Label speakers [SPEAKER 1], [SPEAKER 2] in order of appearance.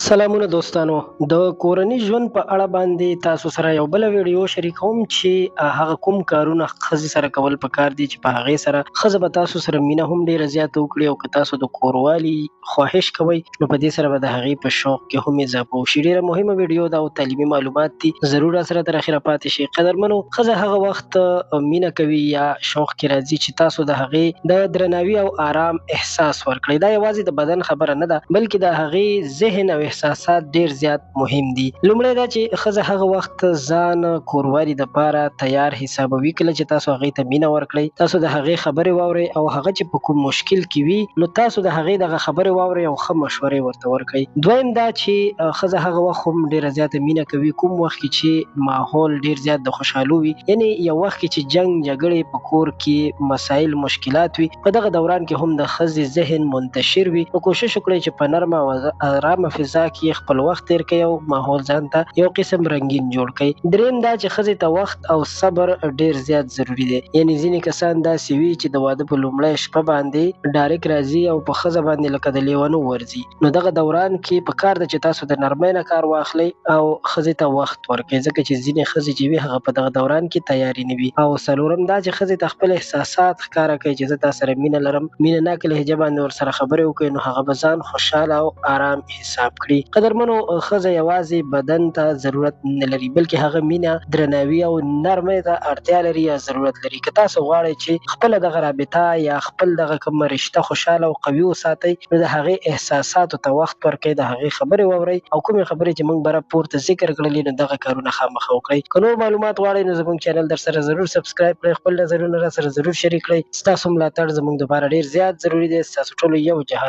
[SPEAKER 1] سلامونه دوستانو د کورني ژوند په اړه باندې تاسو سره یو بل ویډیو شریکوم چې هغه کوم کارونه ښځې سره کول پکار دي چې په هغې سره ښځه به تاسو سره مینه هم ډېره زیاته وکړي او که تاسو د کوروالي خواهش کوئ نو په دې سره به د هغې په شوق کې هم اضافه وشي. ډېره مهمه ویډیو ده او تعلیمي معلومات دي، ضرور راسره تر اخره پاتې شئ. قدرمنو، ښځه هغه وخت مینه کوي یا شوق کې راځي چې تاسو د هغې د درناوي او آرام احساس ورکړئ. دا یوازې د بدن خبره نه ده بلکې د هغې ذهن او احساسات ډیر زیات مهم دي. لومړی دا چې ښځه هغه وخت ځان کوروالي دپاره تیار حسابوي. کله چې تاسو هغې ته مینه ورکړئ، تاسو د هغې خبرې واورئ او هغه چې په کوم مشکل کې وي نو تاسو د هغې دغه خبرې واورئ او ښه مشورې ورته ورکړئ. دویم دا چې ښځه هغه وخت هم ډیره زیاته مینه کوي کوم وخت کې چې ماحول ډیر زیات د خوشحالو وي، یعنې یو وخت کې چې جنګ جګړې په کور کې مسایل مشکلات وي، په دغه دوران کې هم د ښځې ذهن منتشر وي. نو کوشش وکړئ چې په نرمه او ارامه فضا کې خپل وخت تیر کړئ او ماحول ځان ته یو قسم رنګین جوړ کړئ. دریم دا چې ښځې ته وخت او صبر ډیر زیات ضروري دی. یعنې ځینې کسان داسې وي چې د واده په لومړۍ شپه باندې ډایرکټ راځي او په ښځه باندې لکه د لیونو ورځي. نو دغه دوران کې پکار ده چې تاسو د نرمۍ نه کار واخلئ او ښځې ته وخت ورکړئ، ځکه چې ځینې ښځې چې وي هغه په دغه دوران کې تیارې نه وي. او څلورم دا چې ښځې ته خپل احساسات ښکاره کړئ چې زه تا سره مینه لرم. مینه ناکه لهجه باندې ورسره خبرې وکړئ نو هغه به ځان خوشحاله او آرام حساب کړي. قدرمنو، ښځه یوازې بدن ته ضرورت نه لري بلکې هغه مینه، درناوي او نرمۍ ته اړتیا لري یا ضرورت لري. که تاسو غواړئ چې خپله دغه رابطه یا خپل دغه کومه رشته خوشحاله او قوي وساتئ نو د هغې احساساتو ته وخت ورکړئ، د هغې خبرې واورئ او کومې خبرې چې موږ بره پورته ذکر کړلې نو دغه کارونه خامخا وکړئ. که نور معلومات غواړئ نو زموږ چینل در سره ضرور سبسکرایب کړئ، خپل نظرونه راسره ضرور شریک کړئ. ستاسو ملاتړ زموږ دپاره ډېر زیات ضروري دی. ستاسو ټولو یو جهان